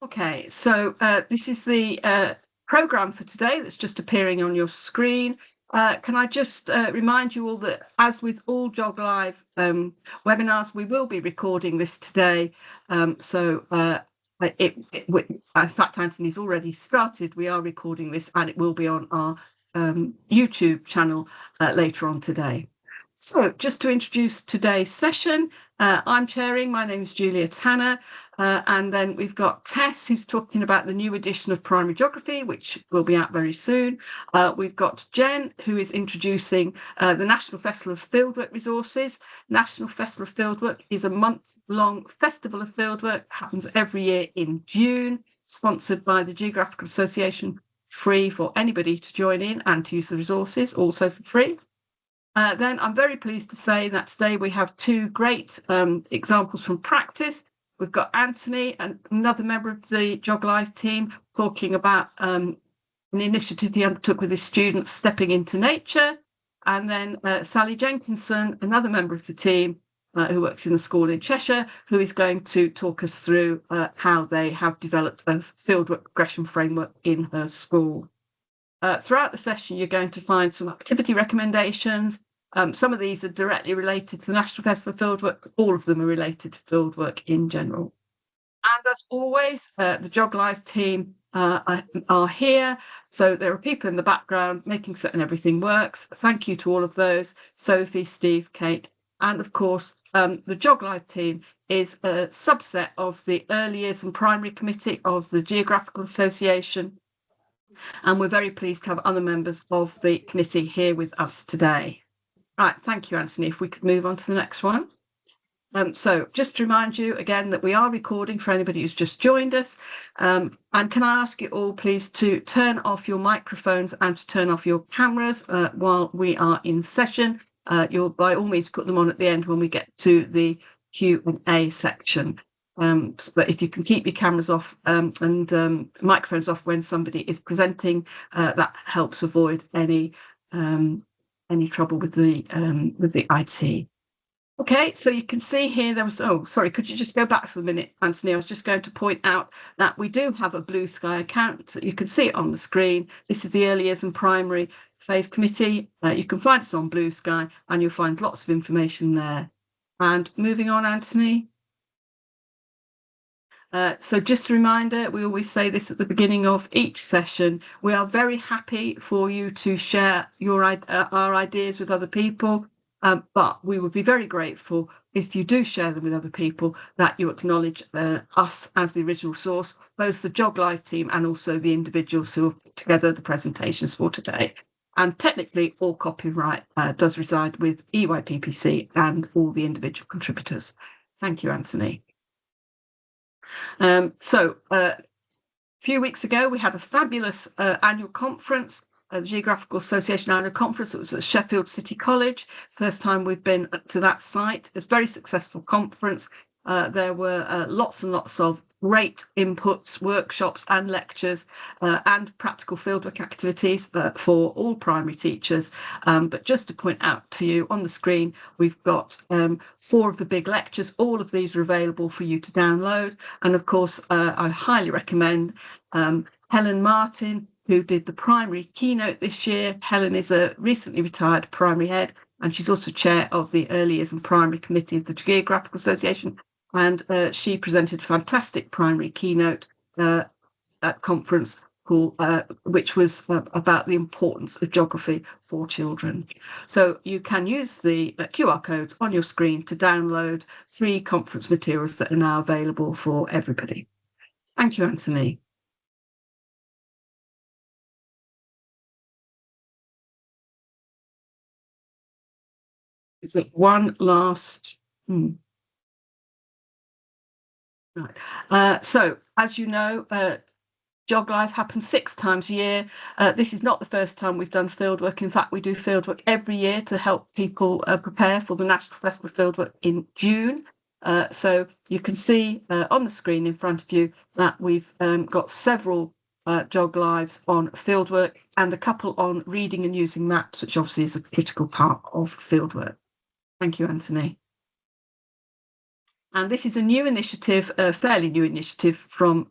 Okay, so this is the programme for today that's just appearing on your screen. Can I just remind you all that, as with all GeogLive webinars, we will be recording this today. In fact, Anthony's already started. We are recording this and it will be on our YouTube channel later on today. So just to introduce today's session, I'm chairing. My name is Julia Tanner. And then we've got Tess, who's talking about the new edition of Primary Geography, which will be out very soon. We've got Jen, who is introducing the National Festival of Fieldwork resources. National Festival of Fieldwork is a month-long festival of fieldwork, happens every year in June, sponsored by the Geographical Association, free for anybody to join in and to use the resources, also for free. Then I'm very pleased to say that today we have two great examples from practice. We've got Anthony, another member of the GeogLive team, talking about an initiative he undertook with his students, Stepping into Nature. And then Sally Jenkinson, another member of the team who works in the school in Cheshire, who is going to talk us through how they have developed a fieldwork progression framework in her school. Throughout the session, you're going to find some activity recommendations. Some of these are directly related to the National Festival of Fieldwork. All of them are related to fieldwork in general. And as always, the GeogLive team are here. So there are people in the background making certain everything works. Thank you to all of those, Sophie, Steve, Kate. And of course, the GeogLive team is a subset of the Early Years and Primary Committee of the Geographical Association. And we're very pleased to have other members of the committee here with us today. Right, thank you, Anthony. If we could move on to the next one. So just to remind you again that we are recording for anybody who's just joined us. And can I ask you all, please, to turn off your microphones and to turn off your cameras while we are in session. You'll by all means put them on at the end when we get to the Q&A section. But if you can keep your cameras off and microphones off when somebody is presenting, that helps avoid any trouble with the IT. Okay, so you can see here there was, oh, sorry, could you just go back for a minute, Anthony? I was just going to point out that we do have a Blue Sky account. You can see it on the screen. This is the Early Years and Primary Phase Committee. You can find us on Blue Sky and you'll find lots of information there. And moving on, Anthony. So just a reminder, we always say this at the beginning of each session, we are very happy for you to share our ideas with other people, but we would be very grateful if you do share them with other people, that you acknowledge us as the original source, both the GeogLive team and also the individuals who have put together the presentations for today. And technically, all copyright does reside with EYPPC and all the individual contributors. Thank you, Anthony. A few weeks ago, we had a fabulous annual conference, the Geographical Association annual conference. It was at Sheffield City College. First time we've been to that site. It was a very successful conference. There were lots and lots of great inputs, workshops and lectures and practical fieldwork activities for all primary teachers. But just to point out to you on the screen, we've got 4 of the big lectures. All of these are available for you to download. And of course, I highly recommend Helen Martin, who did the primary keynote this year. Helen is a recently retired primary head, and she's also chair of the Early Years and Primary Committee of the Geographical Association. And she presented a fantastic primary keynote at conference which was about the importance of geography for children. So you can use the QR codes on your screen to download free conference materials that are now available for everybody. Thank you, Anthony. Is it one last? Right. So, as you know, GeogLive happens 6 times a year. This is not the first time we've done fieldwork. In fact, we do fieldwork every year to help people prepare for the National Festival of Fieldwork in June. So you can see on the screen in front of you that we've got several GeogLives on fieldwork and a couple on reading and using maps, which obviously is a critical part of fieldwork. Thank you, Anthony. And this is a new initiative, a fairly new initiative from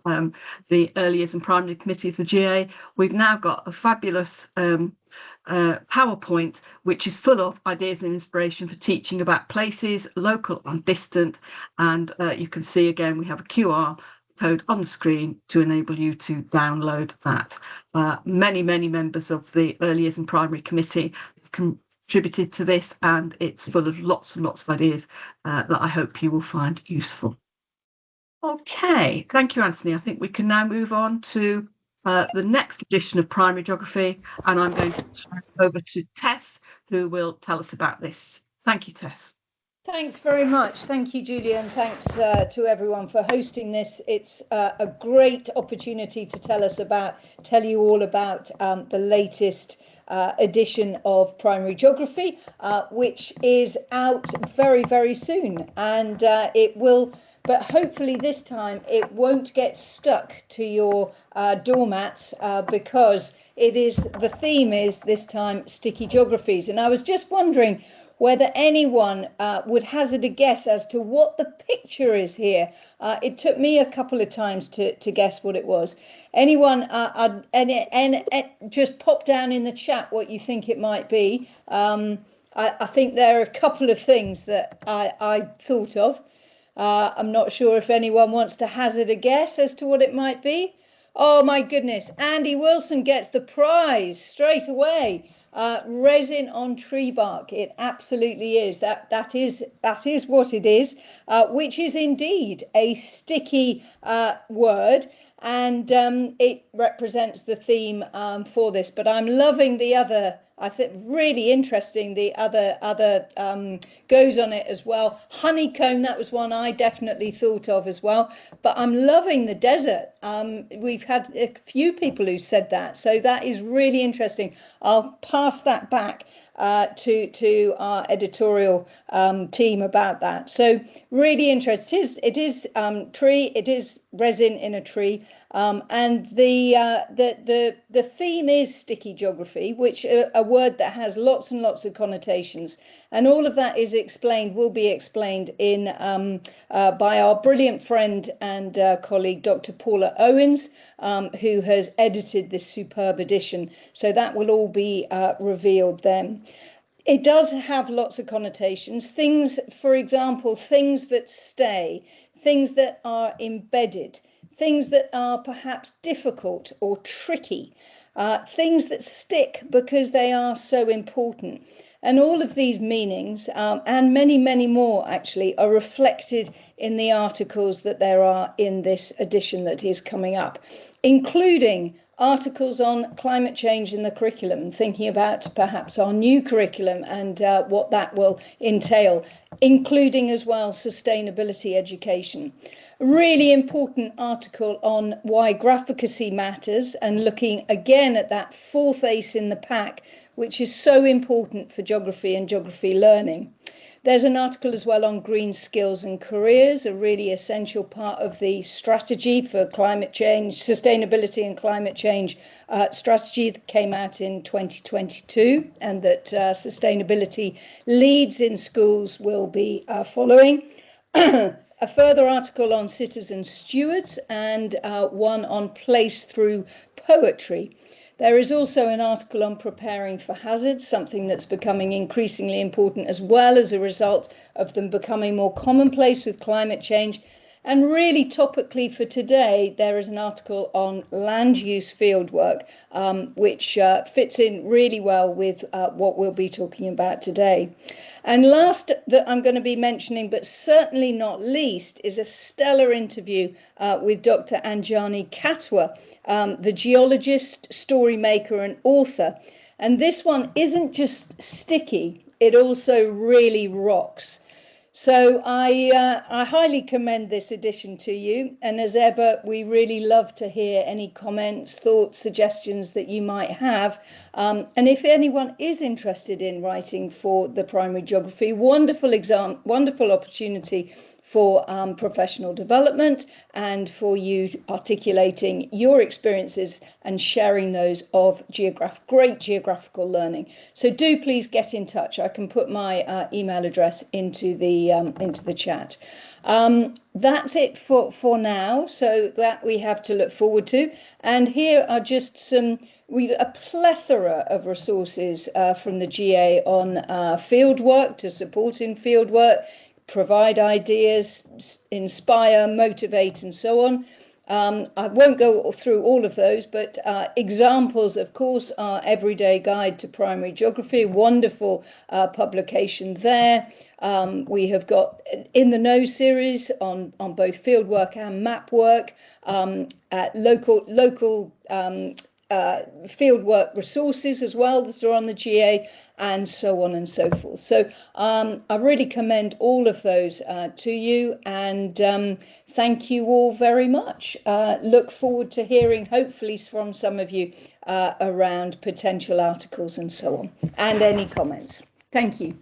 the Early Years and Primary Committee of the GA. We've now got a fabulous PowerPoint, which is full of ideas and inspiration for teaching about places, local and distant. And you can see again, we have a QR code on the screen to enable you to download that. Many members of the Early Years and Primary Committee contributed to this, and it's full of lots and lots of ideas that I hope you will find useful. Okay, thank you, Anthony. I think we can now move on to the next edition of Primary Geography, and I'm going to hand over to Tess, who will tell us about this. Thank you, Tess. Thanks very much. Thank you, Julia, and thanks to everyone for hosting this. It's a great opportunity to tell you all about the latest edition of Primary Geography, which is out very soon, and it will. But hopefully this time it won't get stuck to your doormats because the theme is this time sticky geographies. And I was just wondering whether anyone would hazard a guess as to what the picture is here. It took me a couple of times to guess what it was. Anyone, just pop down in the chat what you think it might be. I think there are a couple of things that I thought of. I'm not sure if anyone wants to hazard a guess as to what it might be. Oh my goodness, Andy Wilson gets the prize straight away. Resin on tree bark. It absolutely is. That is what it is, which is indeed a sticky word, and it represents the theme for this. But I'm loving the other. I think really interesting. The other goes on it as well. Honeycomb, that was one I definitely thought of as well. But I'm loving the desert. We've had a few people who said that, so that is really interesting. I'll pass that back to our editorial team about that. So really interesting. It is tree. It is resin in a tree. And the theme is sticky geography, which a word that has lots and lots of connotations, and all of that will be explained in by our brilliant friend and colleague Dr. Paula Owens, who has edited this superb edition. So that will all be revealed then. It does have lots of connotations. Things, for example, things that stay, things that are embedded, things that are perhaps difficult or tricky, things that stick because they are so important. And all of these meanings, and many more actually, are reflected in the articles that there are in this edition that is coming up, including articles on climate change in the curriculum, thinking about perhaps our new curriculum and what that will entail, including as well sustainability education. A really important article on why graphicacy matters, and looking again at that fourth ace in the pack, which is so important for geography and geography learning. There's an article as well on green skills and careers, a really essential part of the strategy for climate change, sustainability and climate change strategy that came out in 2022, and that sustainability leads in schools will be following. A further article on citizen stewards, and one on place through poetry. There is also an article on preparing for hazards, something that's becoming increasingly important as well as a result of them becoming more commonplace with climate change. And really topically for today, there is an article on land use fieldwork, which fits in really well with what we'll be talking about today. And last that I'm going to be mentioning, but certainly not least, is a stellar interview with Dr. Anjani Katwa, the geologist, story maker and author. And this one isn't just sticky, it also really rocks. So I highly commend this edition to you. And as ever, we really love to hear any comments, thoughts, suggestions that you might have. And if anyone is interested in writing for the primary geography, wonderful opportunity for professional development and for you articulating your experiences and sharing those of great geographical learning. So do please get in touch. I can put my email address into the chat. That's it for now, so that we have to look forward to. And here are just a plethora of resources from the GA on fieldwork, to support in fieldwork, provide ideas, inspire, motivate, and so on. I won't go through all of those, but examples, of course, are Everyday Guide to Primary Geography, wonderful publication there. We have got In the Know series on both fieldwork and map work, local fieldwork resources as well that are on the GA, and so on and so forth. So I really commend all of those to you, and thank you all very much. Look forward to hearing hopefully from some of you around potential articles and so on, and any comments. Thank you.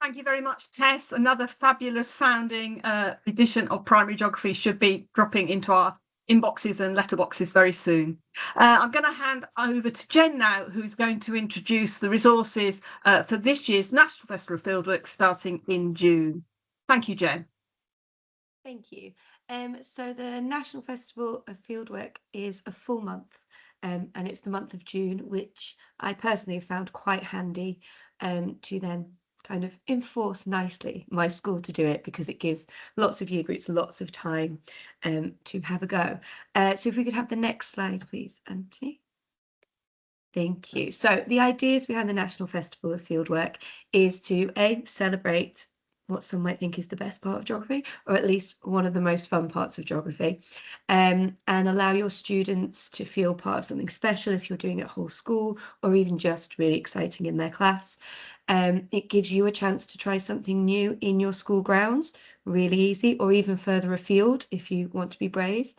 Thank you very much, Tess. Another fabulous sounding edition of Primary Geography should be dropping into our inboxes and letterboxes very soon. I'm going to hand over to Jen now, who's going to introduce the resources for this year's National Festival of Fieldwork starting in June. Thank you, Jen. Thank you. So the National Festival of Fieldwork is a full month, and it's the month of June, which I personally have found quite handy to then kind of enforce nicely my school to do it, because it gives lots of year groups lots of time to have a go. So if we could have the next slide, please, Anthony. Thank you. So the ideas behind the National Festival of Fieldwork is to celebrate what some might think is the best part of geography, or at least one of the most fun parts of geography, and allow your students to feel part of something special if you're doing it whole school, or even just really exciting in their class. It gives you a chance to try something new in your school grounds, really easy, or even further afield if you want to be brave.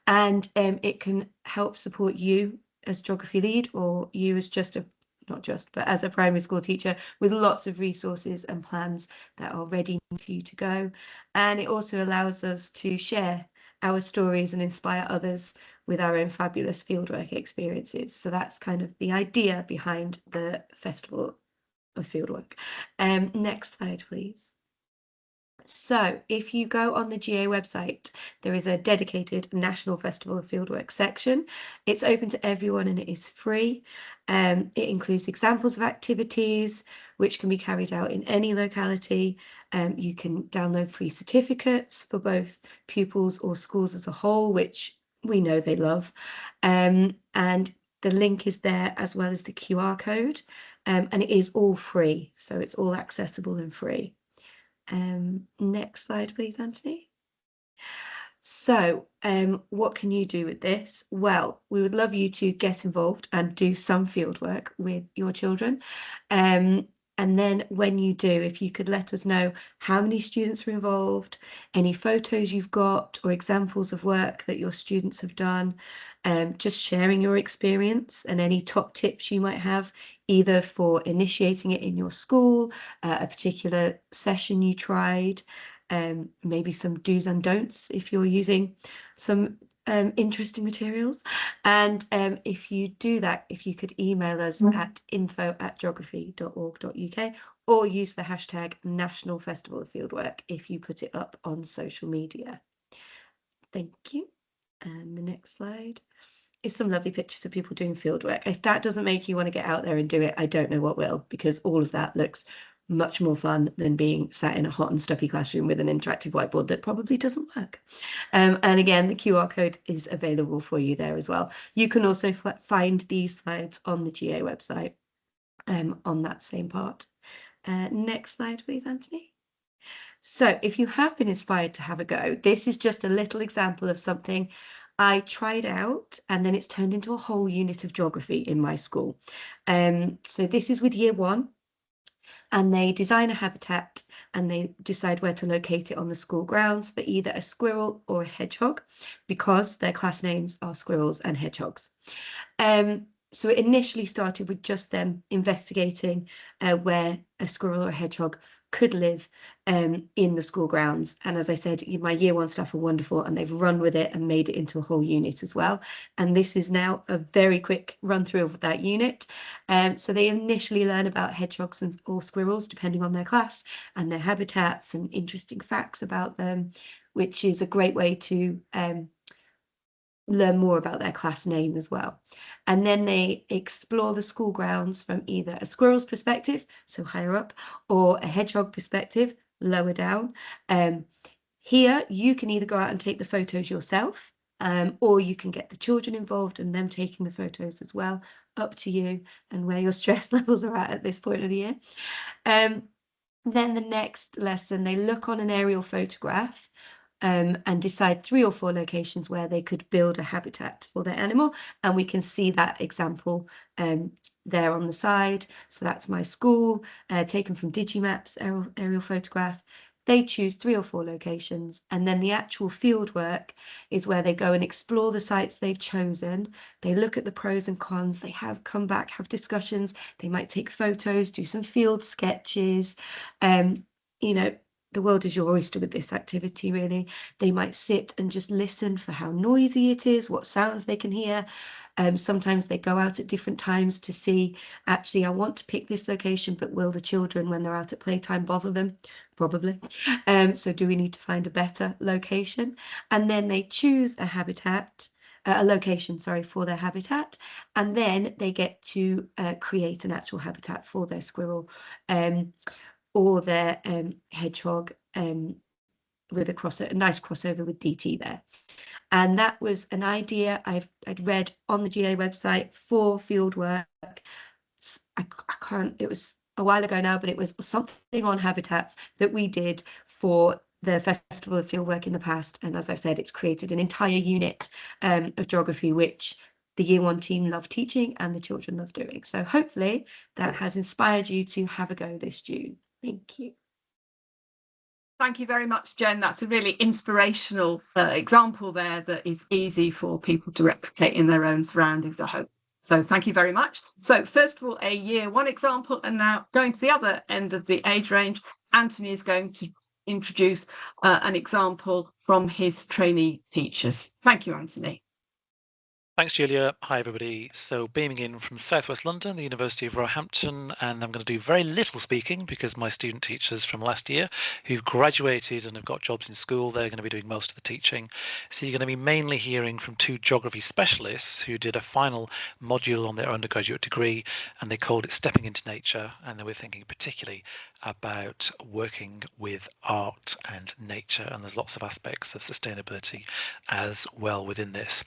And it can help support you as geography lead, or you as but as a primary school teacher, with lots of resources and plans that are ready for you to go. And it also allows us to share our stories and inspire others with our own fabulous fieldwork experiences. So that's kind of the idea behind the Festival of Fieldwork. Next slide, please. So if you go on the GA website, there is a dedicated National Festival of Fieldwork section. It's open to everyone and it is free. It includes examples of activities which can be carried out in any locality. You can download free certificates for both pupils or schools as a whole, which we know they love. And the link is there, as well as the QR code. And it is all free, so it's all accessible and free. Next slide, please, Anthony. So what can you do with this? Well, we would love you to get involved and do some field work with your children. And then when you do, if you could let us know how many students were involved, any photos you've got, or examples of work that your students have done, just sharing your experience and any top tips you might have, either for initiating it in your school, a particular session you tried, maybe some do's and don'ts if you're using some interesting materials. And if you do that, if you could email us at info@geography.org.uk, or use the hashtag National Festival of Fieldwork if you put it up on social media. Thank you. And the next slide is some lovely pictures of people doing fieldwork. If that doesn't make you want to get out there and do it, I don't know what will, because all of that looks much more fun than being sat in a hot and stuffy classroom with an interactive whiteboard that probably doesn't work. And again, the QR code is available for you there as well. You can also find these slides on the GA website on that same part. Next slide, please, Anthony. So if you have been inspired to have a go, this is just a little example of something I tried out, and then it's turned into a whole unit of geography in my school. So this is with year 1. And they design a habitat and they decide where to locate it on the school grounds for either a squirrel or a hedgehog, because their class names are squirrels and hedgehogs. So it initially started with just them investigating where a squirrel or a hedgehog could live in the school grounds. And as I said, my year one staff are wonderful, and they've run with it and made it into a whole unit as well. And this is now a very quick run through of that unit. So they initially learn about hedgehogs or squirrels, depending on their class, and their habitats and interesting facts about them, which is a great way to learn more about their class name as well. And then they explore the school grounds from either a squirrel's perspective, so higher up, or a hedgehog perspective, lower down. Here you can either go out and take the photos yourself, or you can get the children involved and them taking the photos as well. Up to you and where your stress levels are at this point of the year. Then the next lesson, they look on an aerial photograph and decide 3 or 4 locations where they could build a habitat for their animal. And we can see that example there on the side. So that's my school, taken from Digimaps aerial photograph. They choose 3 or 4 locations, and then the actual field work is where they go and explore the sites they've chosen. They look at the pros and cons, they come back, have discussions, they might take photos, do some field sketches. You know, the world is your oyster with this activity, really. They might sit and just listen for how noisy it is, what sounds they can hear. Sometimes they go out at different times to see, actually, I want to pick this location, but will the children, when they're out at playtime, bother them? Probably. So do we need to find a better location? And then they choose a location, for their habitat, and then they get to create an actual habitat for their squirrel or their hedgehog with a nice crossover with DT there. And that was an idea I'd read on the GA website for fieldwork. It was a while ago now, but it was something on habitats that we did for the Festival of Fieldwork in the past. And as I've said, it's created an entire unit of geography, which the year 1 team love teaching and the children love doing. So hopefully that has inspired you to have a go this June. Thank you. Thank you very much, Jen. That's a really inspirational example there that is easy for people to replicate in their own surroundings, I hope. So thank you very much. So first of all, a year 1 example, and now going to the other end of the age range, Anthony is going to introduce an example from his trainee teachers. Thank you, Anthony. Thanks, Julia. Hi, everybody. So beaming in from Southwest London, the University of Roehampton, and I'm going to do very little speaking because my student teachers from last year who've graduated and have got jobs in school, they're going to be doing most of the teaching. So you're going to be mainly hearing from 2 geography specialists who did a final module on their undergraduate degree, and they called it Stepping into Nature, and they were thinking particularly about working with art and nature, and there's lots of aspects of sustainability as well within this.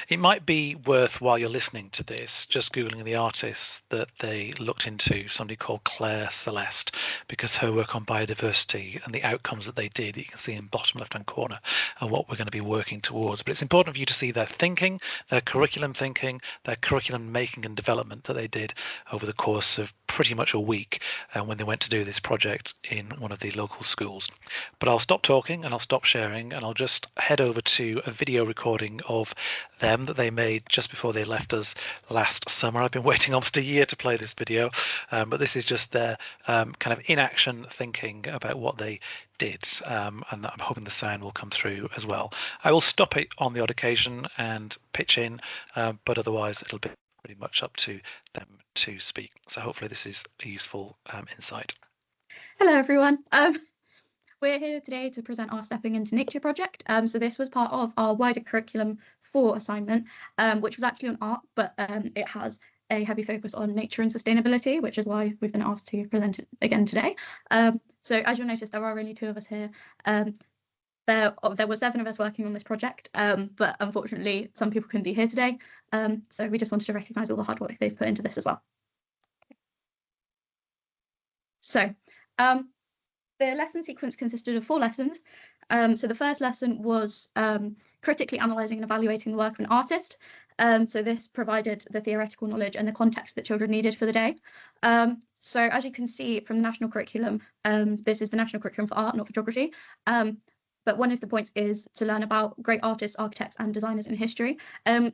It might be worth, while you're listening to this, just googling the artists that they looked into, somebody called Claire Celeste, because her work on biodiversity and the outcomes that they did, you can see in the bottom left hand corner, and what we're going to be working towards. But it's important for you to see their thinking, their curriculum making and development that they did over the course of pretty much a week when they went to do this project in one of the local schools. But I'll stop talking and I'll stop sharing, and I'll just head over to a video recording of them that they made just before they left us last summer. I've been waiting almost a year to play this video, but this is just their kind of in action thinking about what they did, and I'm hoping the sound will come through as well. I will stop it on the odd occasion and pitch in, but otherwise it'll be pretty much up to them to speak. So hopefully this is a useful insight. Hello everyone. We're here today to present our Stepping into Nature project. So this was part of our wider curriculum 4 assignment, which was actually on art, but it has a heavy focus on nature and sustainability, which is why we've been asked to present it again today. So as you'll notice, there are only 2 of us here. There were 7 of us working on this project, but unfortunately some people couldn't be here today. So we just wanted to recognise all the hard work they've put into this as well. So the lesson sequence consisted of 4 lessons. So the first lesson was critically analysing and evaluating the work of an artist. So this provided the theoretical knowledge and the context that children needed for the day. So as you can see from the national curriculum, this is the national curriculum for art, not for geography. But one of the points is to learn about great artists, architects and designers in history.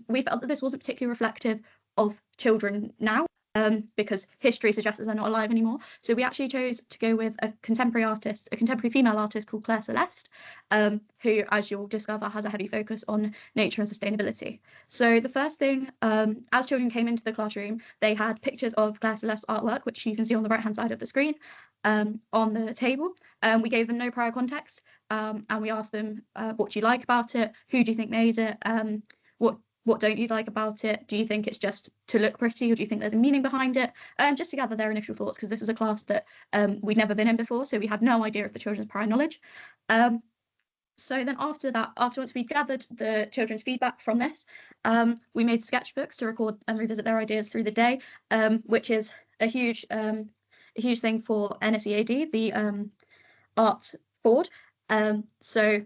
We felt that this wasn't particularly reflective of children now. because history suggests they're not alive anymore. So we actually chose to go with a contemporary female artist called Claire Celeste, who, as you'll discover, has a heavy focus on nature and sustainability. So the first thing, as children came into the classroom, they had pictures of Claire Celeste's artwork, which you can see on the right-hand side of the screen, on the table. We gave them no prior context, and we asked them, what do you like about it? Who do you think made it? What don't you like about it? Do you think it's just to look pretty, or do you think there's a meaning behind it? Just to gather their initial thoughts, because this was a class that we'd never been in before, so we had no idea of the children's prior knowledge. So then once we gathered the children's feedback from this, we made sketchbooks to record and revisit their ideas through the day, which is a huge thing for NSEAD, the art board. So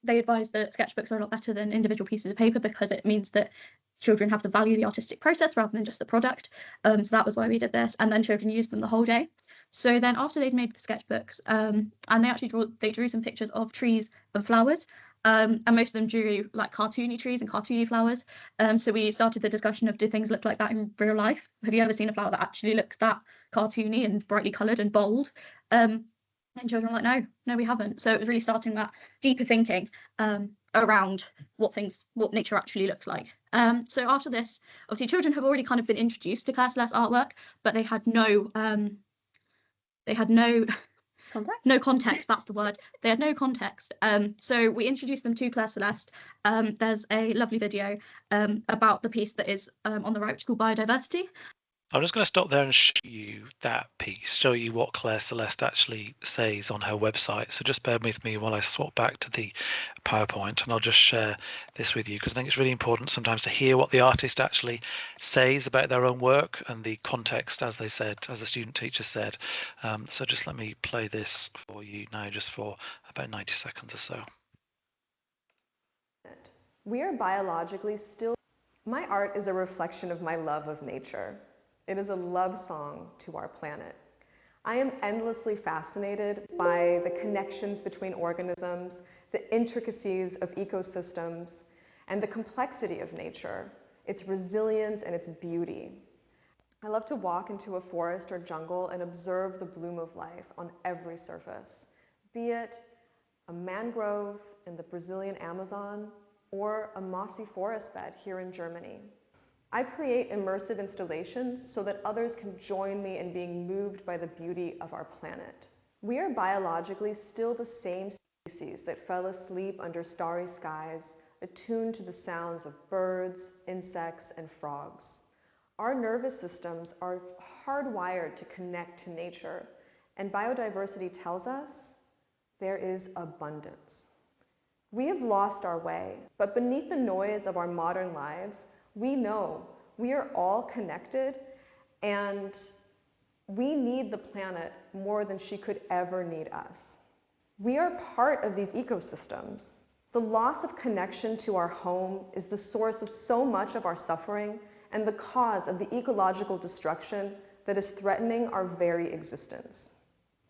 they advise that sketchbooks are a lot better than individual pieces of paper, because it means that children have to value the artistic process rather than just the product. So that was why we did this, and then children used them the whole day. So then after they'd made the sketchbooks, and they drew some pictures of trees and flowers, and most of them drew like cartoony trees and cartoony flowers. So we started the discussion of, do things look like that in real life? Have you ever seen a flower that actually looks that cartoony and brightly coloured and bold? And children were like, no, we haven't. So it was really starting that deeper thinking around what nature actually looks like. So after this, obviously children have already kind of been introduced to Claire Celeste's artwork, but they had no Context? No context, that's the word. They had no context. So we introduced them to Claire Celeste. There's a lovely video about the piece that is on the right, which is called Biodiversity. I'm just going to stop there and show you that piece, show you what Claire Celeste actually says on her website. So just bear with me while I swap back to the PowerPoint, and I'll just share this with you, because I think it's really important sometimes to hear what the artist actually says about their own work and the context, as they said, as the student teacher said. So just let me play this for you now, just for about 90 seconds or so. We are biologically still. My art is a reflection of my love of nature. It is a love song to our planet. I am endlessly fascinated by the connections between organisms, the intricacies of ecosystems, and the complexity of nature, its resilience and its beauty. I love to walk into a forest or jungle and observe the bloom of life on every surface, be it a mangrove in the Brazilian Amazon or a mossy forest bed here in Germany. I create immersive installations so that others can join me in being moved by the beauty of our planet. We are biologically still the same species that fell asleep under starry skies, attuned to the sounds of birds, insects, and frogs. Our nervous systems are hardwired to connect to nature, and biodiversity tells us there is abundance. We have lost our way, but beneath the noise of our modern lives, we know we are all connected, and we need the planet more than she could ever need us. We are part of these ecosystems. The loss of connection to our home is the source of so much of our suffering and the cause of the ecological destruction that is threatening our very existence.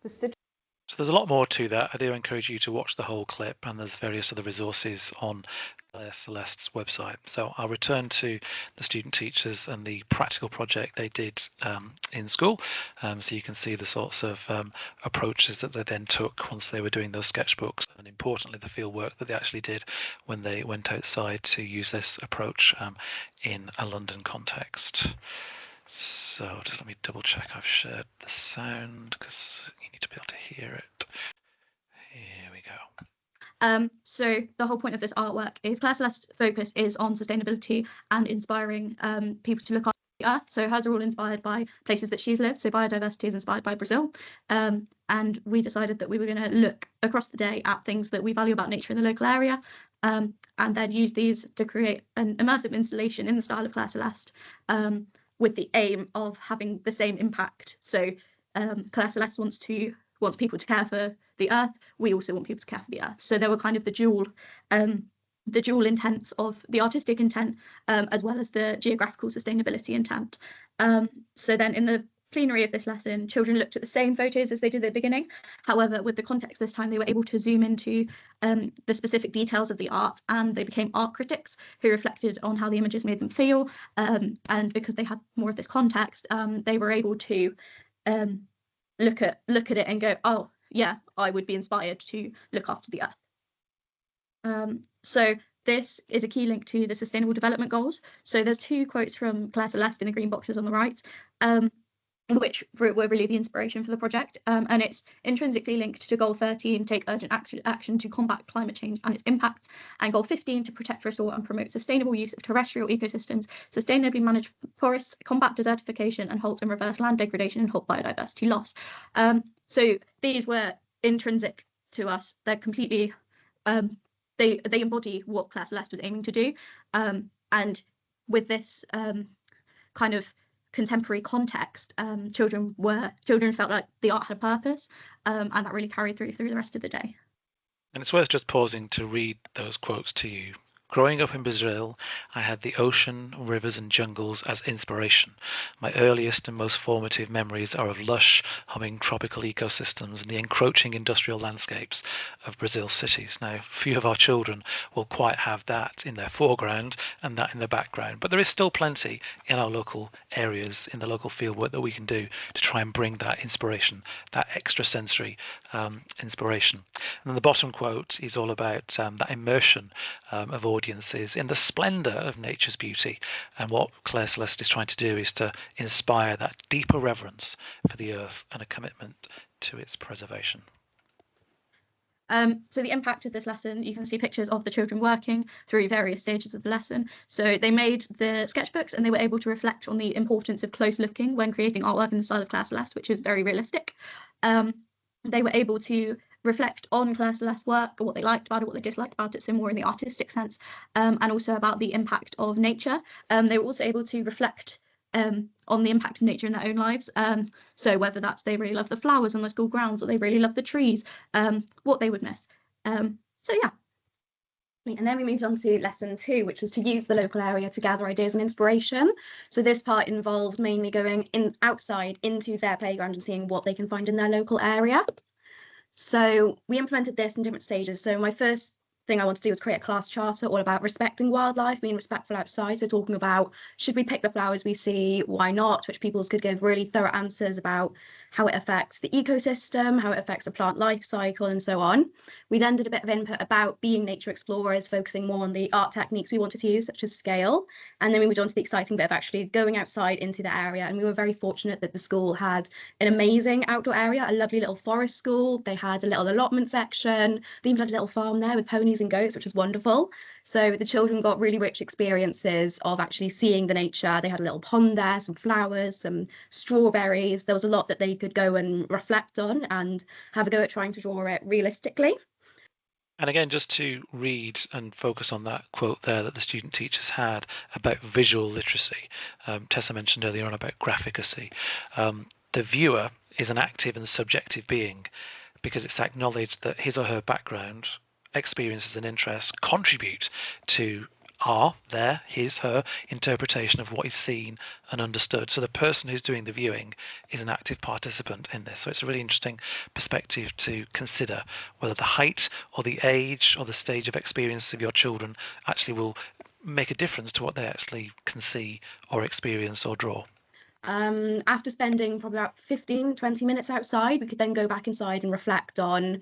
So there's a lot more to that. I do encourage you to watch the whole clip, and there's various other resources on Claire Celeste's website. So I'll return to the student teachers and the practical project they did in school. So you can see the sorts of approaches that they then took once they were doing those sketchbooks, and importantly the field work that they actually did when they went outside to use this approach in a London context. So just let me double check I've shared the sound, because you need to be able to hear it. Here we go. So the whole point of this artwork is Claire Celeste's focus is on sustainability and inspiring people to look after the earth. So hers are all inspired by places that she's lived. So biodiversity is inspired by Brazil. And we decided that we were going to look across the day at things that we value about nature in the local area, and then use these to create an immersive installation in the style of Claire Celeste, with the aim of having the same impact. So Claire Celeste wants people to care for the earth. We also want people to care for the earth. So there were kind of the dual intents of the artistic intent, as well as the geographical sustainability intent. So then in the plenary of this lesson, children looked at the same photos as they did at the beginning. However, with the context this time, they were able to zoom into the specific details of the art, and they became art critics who reflected on how the images made them feel. And because they had more of this context, they were able to look at it and go, oh yeah, I would be inspired to look after the earth. So this is a key link to the Sustainable Development Goals. So there's 2 quotes from Claire Celeste in the green boxes on the right, which were really the inspiration for the project. And it's intrinsically linked to Goal 13, take urgent action to combat climate change and its impacts, and Goal 15, to protect, restore and promote sustainable use of terrestrial ecosystems, sustainably manage forests, combat desertification, and halt and reverse land degradation and halt biodiversity loss. So these were intrinsic to us. They're completely, they embody what Claire Celeste was aiming to do. And with this kind of contemporary context, children felt like the art had a purpose, and that really carried through the rest of the day. And it's worth just pausing to read those quotes to you. Growing up in Brazil, I had the ocean, rivers and jungles as inspiration. My earliest and most formative memories are of lush, humming tropical ecosystems and the encroaching industrial landscapes of Brazil's cities. Now, few of our children will quite have that in their foreground and that in the background, but there is still plenty in our local areas, in the local fieldwork that we can do to try and bring that inspiration, that extrasensory inspiration. And then the bottom quote is all about that immersion of audiences in the splendour of nature's beauty. And what Claire Celeste is trying to do is to inspire that deeper reverence for the earth and a commitment to its preservation. So the impact of this lesson, you can see pictures of the children working through various stages of the lesson. So they made the sketchbooks and they were able to reflect on the importance of close looking when creating artwork in the style of Claire Celeste, which is very realistic. They were able to reflect on Claire Celeste's work, what they liked about it, what they disliked about it, so more in the artistic sense, and also about the impact of nature. They were also able to reflect on the impact of nature in their own lives. So whether that's they really love the flowers on the school grounds, or they really love the trees, what they would miss. So yeah. And then we moved on to lesson 2, which was to use the local area to gather ideas and inspiration. So this part involved mainly going outside into their playground and seeing what they can find in their local area. So we implemented this in different stages. So my first thing I wanted to do was create a class charter all about respecting wildlife, being respectful outside. So talking about, should we pick the flowers we see, why not, which pupils could give really thorough answers about how it affects the ecosystem, how it affects the plant life cycle, and so on. We then did a bit of input about being nature explorers, focusing more on the art techniques we wanted to use, such as scale. And then we moved on to the exciting bit of actually going outside into the area. And we were very fortunate that the school had an amazing outdoor area, a lovely little forest school. They had a little allotment section. They even had a little farm there with ponies and goats, which was wonderful. So the children got really rich experiences of actually seeing the nature. They had a little pond there, some flowers, some strawberries. There was a lot that they could go and reflect on and have a go at trying to draw it realistically. And again, just to read and focus on that quote there that the student teachers had about visual literacy. Tessa mentioned earlier on about graphicacy. The viewer is an active and subjective being because it's acknowledged that his or her background, experiences and interests contribute to his, her interpretation of what is seen and understood. So the person who's doing the viewing is an active participant in this. So it's a really interesting perspective to consider whether the height or the age or the stage of experience of your children actually will make a difference to what they actually can see or experience or draw. After spending probably about 15-20 minutes outside, we could then go back inside and reflect on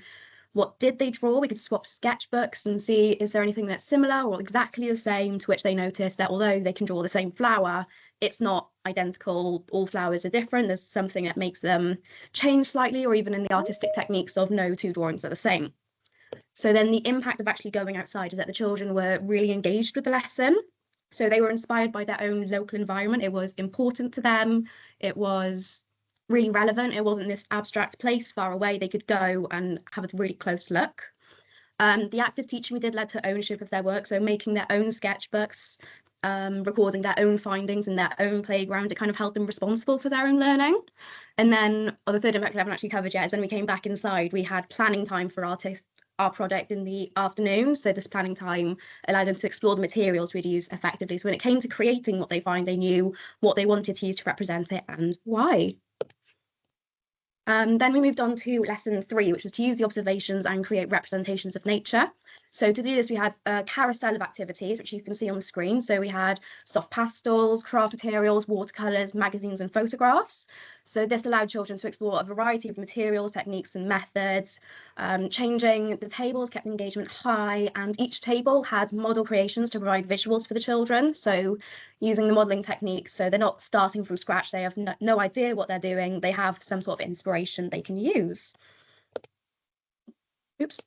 what did they draw. We could swap sketchbooks and see, is there anything that's similar or exactly the same, to which they noticed that although they can draw the same flower, it's not identical. All flowers are different. There's something that makes them change slightly, or even in the artistic techniques of no two drawings are the same. So then the impact of actually going outside is that the children were really engaged with the lesson. So they were inspired by their own local environment. It was important to them. It was really relevant. It wasn't this abstract place far away. They could go and have a really close look. The active teaching we did led to ownership of their work, so making their own sketchbooks, recording their own findings in their own playground. It kind of held them responsible for their own learning. And then, the third impact we haven't actually covered yet is when we came back inside, we had planning time for our project in the afternoon. So this planning time allowed them to explore the materials we'd use effectively. So when it came to creating what they find, they knew what they wanted to use to represent it and why. Then we moved on to lesson 3, which was to use the observations and create representations of nature. So to do this, we had a carousel of activities, which you can see on the screen. So we had soft pastels, craft materials, watercolours, magazines and photographs. So this allowed children to explore a variety of materials, techniques and methods. Changing the tables kept engagement high, and each table had model creations to provide visuals for the children. So using the modelling techniques, so they're not starting from scratch, they have no idea what they're doing, they have some sort of inspiration they can use. Oops.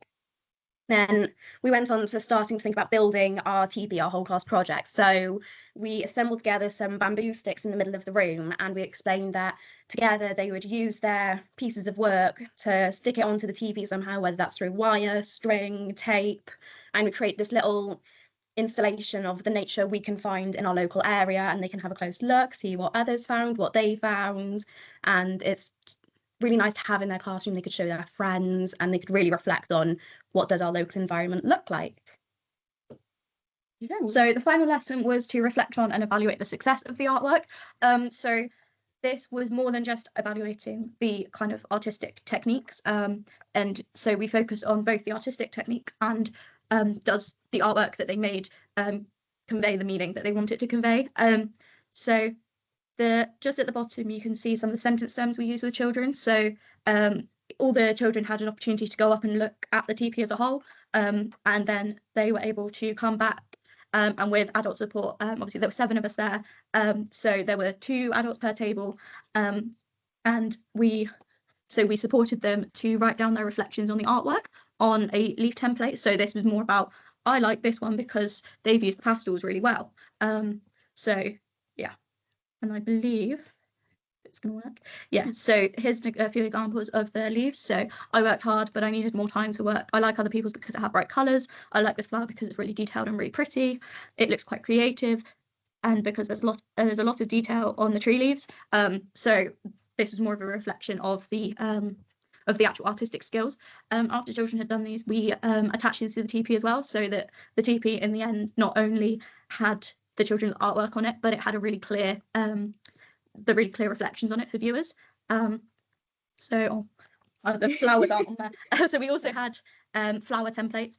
Then we went on to starting to think about building our TP, our whole class project. So we assembled together some bamboo sticks in the middle of the room, and we explained that together they would use their pieces of work to stick it onto the TP somehow, whether that's through wire, string, tape, and we create this little installation of the nature we can find in our local area, and they can have a close look, see what others found, what they found, and it's really nice to have in their classroom. They could show their friends and they could really reflect on what does our local environment look like. So the final lesson was to reflect on and evaluate the success of the artwork. So this was more than just evaluating the kind of artistic techniques, and so we focused on both the artistic techniques and does the artwork that they made convey the meaning that they want it to convey. So just at the bottom, you can see some of the sentence terms we use with children. So all the children had an opportunity to go up and look at the TP as a whole, and then they were able to come back and with adult support. Obviously, there were 7 of us there, so there were 2 adults per table, and we supported them to write down their reflections on the artwork on a leaf template. So this was more about, I like this one because they've used pastels really well. So yeah. And I believe it's going to work. Yeah, so here's a few examples of the leaves. So I worked hard, but I needed more time to work. I like other people's because it had bright colours. I like this flower because it's really detailed and really pretty. It looks quite creative, and because there's a lot of detail on the tree leaves. So this was more of a reflection of the actual artistic skills. After children had done these, we attached these to the TP as well, so that the TP in the end not only had the children's artwork on it, but it had a really clear reflections on it for viewers. So the flowers aren't on there. So we also had flower templates.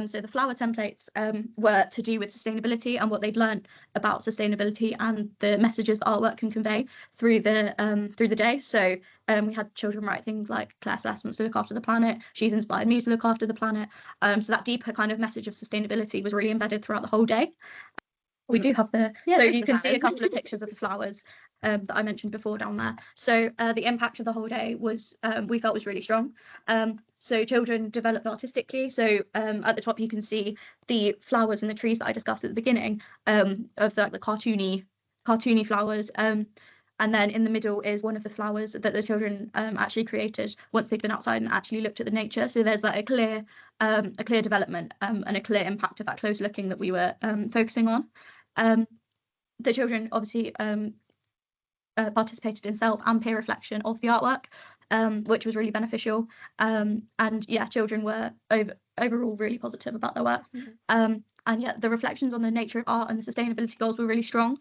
So the flower templates were to do with sustainability and what they'd learned about sustainability and the messages the artwork can convey through the day. So we had children write things like, Claire Celeste wants to look after the planet, she's inspired me to look after the planet. So that deeper kind of message of sustainability was really embedded throughout the whole day. We do have so you can see a couple of pictures of the flowers that I mentioned before down there. So the impact of the whole day was, we felt, was really strong. So children developed artistically. So at the top you can see the flowers and the trees that I discussed at the beginning, of the cartoony flowers. And then in the middle is one of the flowers that the children actually created once they'd been outside and actually looked at the nature. So there's like a clear development and a clear impact of that close looking that we were focusing on. The children obviously participated in self and peer reflection of the artwork, which was really beneficial. And yeah, children were overall really positive about their work. And yeah, the reflections on the nature of art and the sustainability goals were really strong.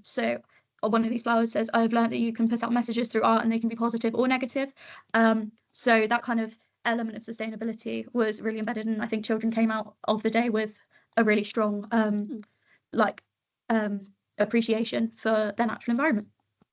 So one of these flowers says, I've learned that you can put out messages through art and they can be positive or negative. So that kind of element of sustainability was really embedded, and I think children came out of the day with a really strong appreciation for their natural environment.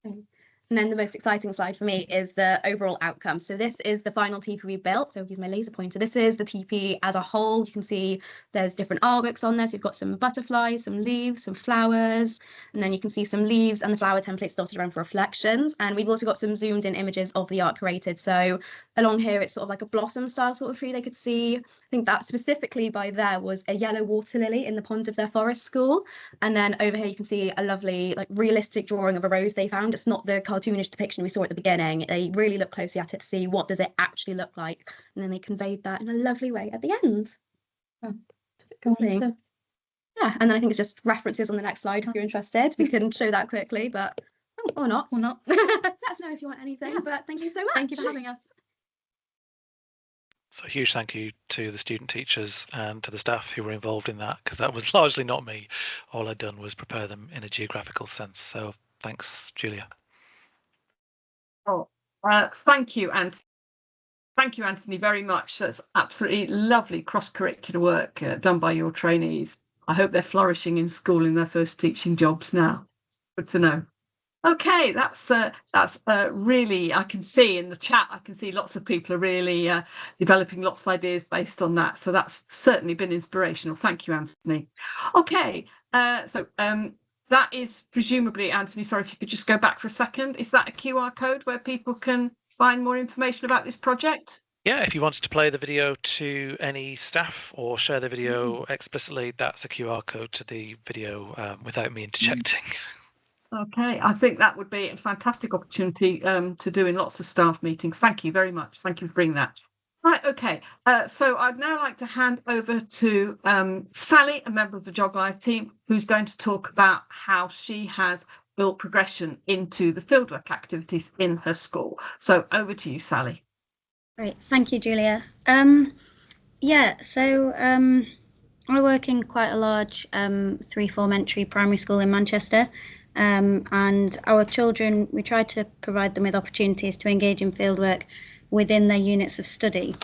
And then the most exciting slide for me is the overall outcome. So this is the final TP we built. So I'll use my laser pointer. This is the TP as a whole. You can see there's different artworks on there. So you've got some butterflies, some leaves, some flowers, and then you can see some leaves and the flower templates dotted around for reflections. And we've also got some zoomed in images of the art created. So along here, it's sort of like a blossom style sort of tree they could see. I think that specifically by there was a yellow water lily in the pond of their forest school. And then over here, you can see a lovely, like, realistic drawing of a rose they found. It's not the cartoonish depiction we saw at the beginning. They really look closely at it to see what does it actually look like, and then they conveyed that in a lovely way at the end. Yeah, and then I think it's just references on the next slide if you're interested. We can show that quickly, but or not. Let us know if you want anything. Yeah. But thank you so much. Thank you for having us. So a huge thank you to the student teachers and to the staff who were involved in that, because that was largely not me. All I'd done was prepare them in a geographical sense. So thanks, Julia. Oh, Thank you, Anthony. Thank you, Anthony, very much. That's absolutely lovely cross-curricular work done by your trainees. I hope they're flourishing in school in their first teaching jobs now. Good to know. Okay, that's really, I can see in the chat, I can see lots of people are really developing lots of ideas based on that. So that's certainly been inspirational. Thank you, Anthony. Okay, so that is presumably, Anthony, sorry if you could just go back for a second. Is that a QR code where people can find more information about this project? Yeah, if you wanted to play the video to any staff or share the video explicitly, that's a QR code to the video without me interjecting. Okay, I think that would be a fantastic opportunity to do in lots of staff meetings. Thank you very much. Thank you for bringing that. Right, okay. So I'd now like to hand over to Sally, a member of the GeogLive team, who's going to talk about how she has built progression into the fieldwork activities in her school. So over to you, Sally. Great, thank you, Julia. Yeah, so I work in quite a large 3-form entry primary school in Manchester. And our children, we try to provide them with opportunities to engage in fieldwork within their units of study.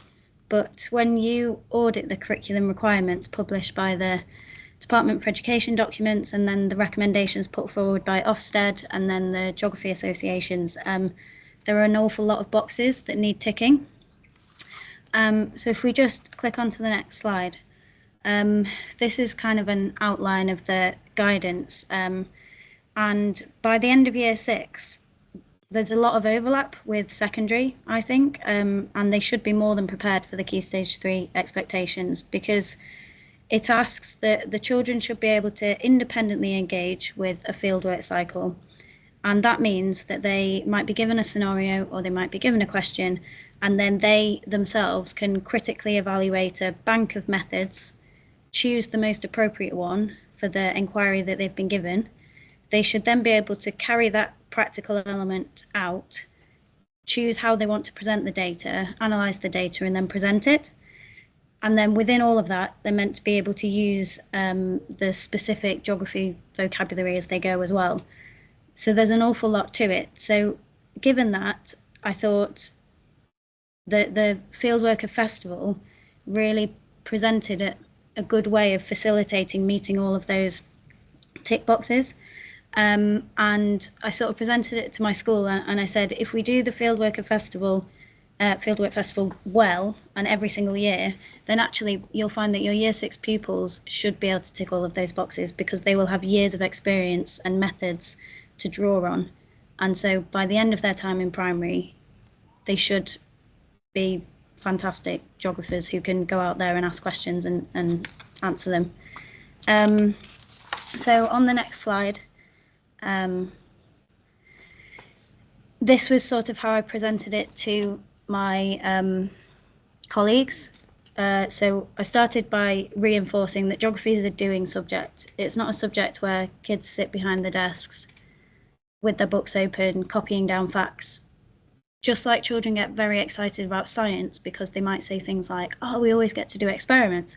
But when you audit the curriculum requirements published by the Department for Education documents and then the recommendations put forward by Ofsted and then the geography associations, there are an awful lot of boxes that need ticking. So if we just click onto the next slide, this is kind of an outline of the guidance. And by the end of year 6, there's a lot of overlap with secondary, I think, and they should be more than prepared for the Key Stage 3 expectations, because it asks that the children should be able to independently engage with a fieldwork cycle. And that means that they might be given a scenario or they might be given a question, and then they themselves can critically evaluate a bank of methods, choose the most appropriate one for the inquiry that they've been given. They should then be able to carry that practical element out, choose how they want to present the data, analyse the data, and then present it. And then within all of that, they're meant to be able to use the specific geography vocabulary as they go as well. So there's an awful lot to it. So given that, I thought that the Fieldworker Festival really presented a good way of facilitating meeting all of those tick boxes. And I sort of presented it to my school and I said, if we do the Fieldwork Festival well and every single year, then actually you'll find that your year 6 pupils should be able to tick all of those boxes because they will have years of experience and methods to draw on. And so by the end of their time in primary, they should be fantastic geographers who can go out there and ask questions and answer them. So on the next slide, this was sort of how I presented it to my colleagues. So I started by reinforcing that geography is a doing subject. It's not a subject where kids sit behind the desks with their books open, copying down facts. Just like children get very excited about science because they might say things like, oh, we always get to do experiments.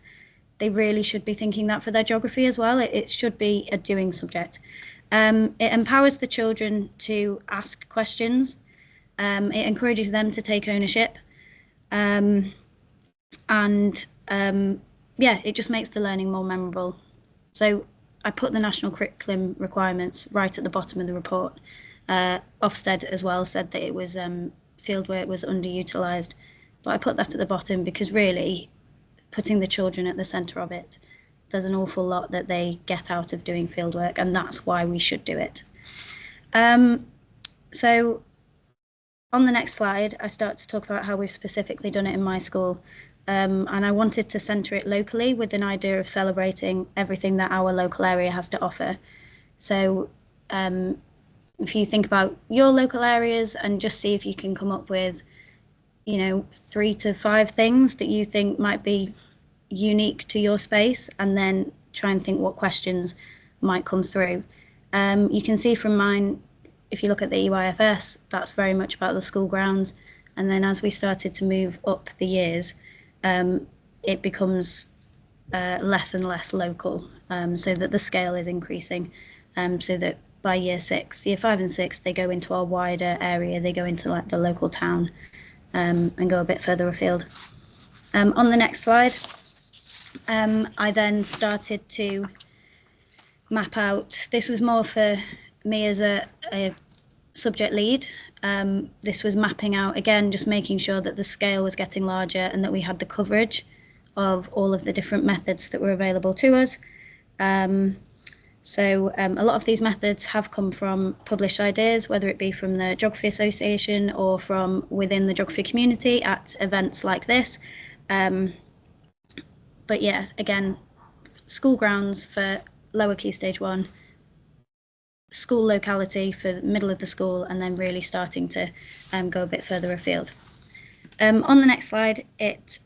They really should be thinking that for their geography as well. It should be a doing subject. It empowers the children to ask questions. It encourages them to take ownership. Yeah, it just makes the learning more memorable. So I put the national curriculum requirements right at the bottom of the report. Ofsted as well said that it was fieldwork was underutilised, but I put that at the bottom because really putting the children at the centre of it, there's an awful lot that they get out of doing fieldwork, and that's why we should do it. So on the next slide, I start to talk about how we've specifically done it in my school. And I wanted to centre it locally with an idea of celebrating everything that our local area has to offer. So if you think about your local areas and just see if you can come up with, 3 to 5 things that you think might be unique to your space, and then try and think what questions might come through. You can see from mine, if you look at the EYFS, that's very much about the school grounds. And then as we started to move up the years, it becomes less and less local, so that the scale is increasing, so that by year 6. Year 5 and 6, they go into our wider area. They go into like the local town and go a bit further afield. On the next slide, I then started to map out. This was more for me as a subject lead. This was mapping out, again, just making sure that the scale was getting larger and that we had the coverage of all of the different methods that were available to us. So a lot of these methods have come from published ideas, whether it be from the Geography Association or from within the geography community at events like this. But yeah, again, school grounds for lower Key Stage 1, school locality for the middle of the school, and then really starting to go a bit further afield. On the next slide, it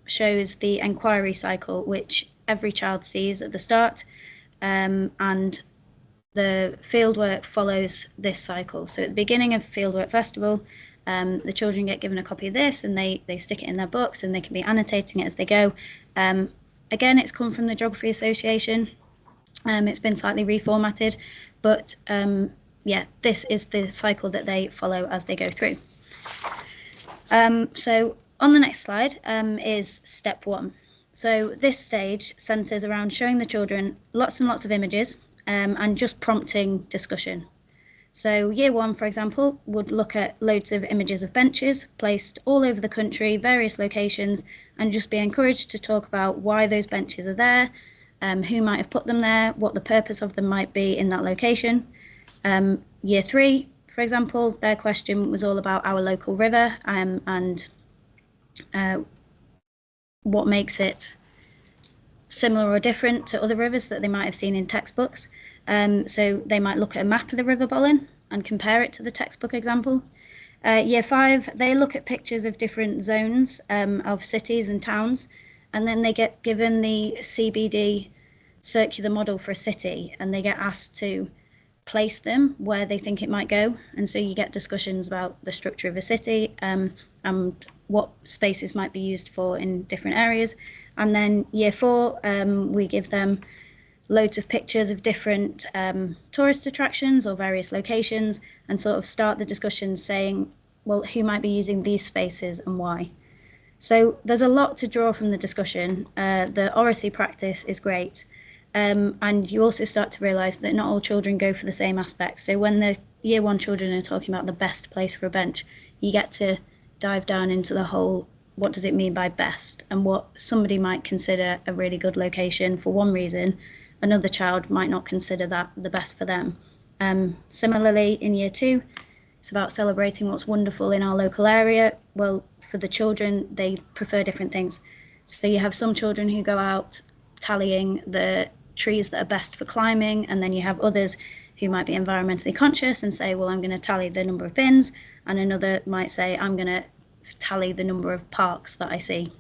shows the enquiry cycle, which every child sees at the start, and the fieldwork follows this cycle. So at the beginning of Fieldwork Festival, the children get given a copy of this and they stick it in their books and they can be annotating it as they go. Again, it's come from the Geography Association. It's been slightly reformatted, but yeah, this is the cycle that they follow as they go through. So on the next slide is step 1. So this stage centres around showing the children lots and lots of images and just prompting discussion. So year 1, for example, would look at loads of images of benches placed all over the country, various locations, and just be encouraged to talk about why those benches are there, who might have put them there, what the purpose of them might be in that location. Year 3, for example, their question was all about our local river and what makes it similar or different to other rivers that they might have seen in textbooks. So they might look at a map of the River Bollin and compare it to the textbook example. Year 5, they look at pictures of different zones of cities and towns, and then they get given the CBD circular model for a city, and they get asked to place them where they think it might go. And so you get discussions about the structure of a city and what spaces might be used for in different areas. And then year 4, we give them loads of pictures of different tourist attractions or various locations and sort of start the discussion saying, well, who might be using these spaces and why? So there's a lot to draw from the discussion. The oracy practice is great. And you also start to realise that not all children go for the same aspects. So when the year 1 children are talking about the best place for a bench, you get to dive down into the whole, what does it mean by best, and what somebody might consider a really good location for one reason, another child might not consider that the best for them. Similarly, in year 2, it's about celebrating what's wonderful in our local area. Well, for the children, they prefer different things. So you have some children who go out tallying the trees that are best for climbing, and then you have others who might be environmentally conscious and say, well, I'm going to tally the number of bins, and another might say, I'm going to tally the number of parks that I see.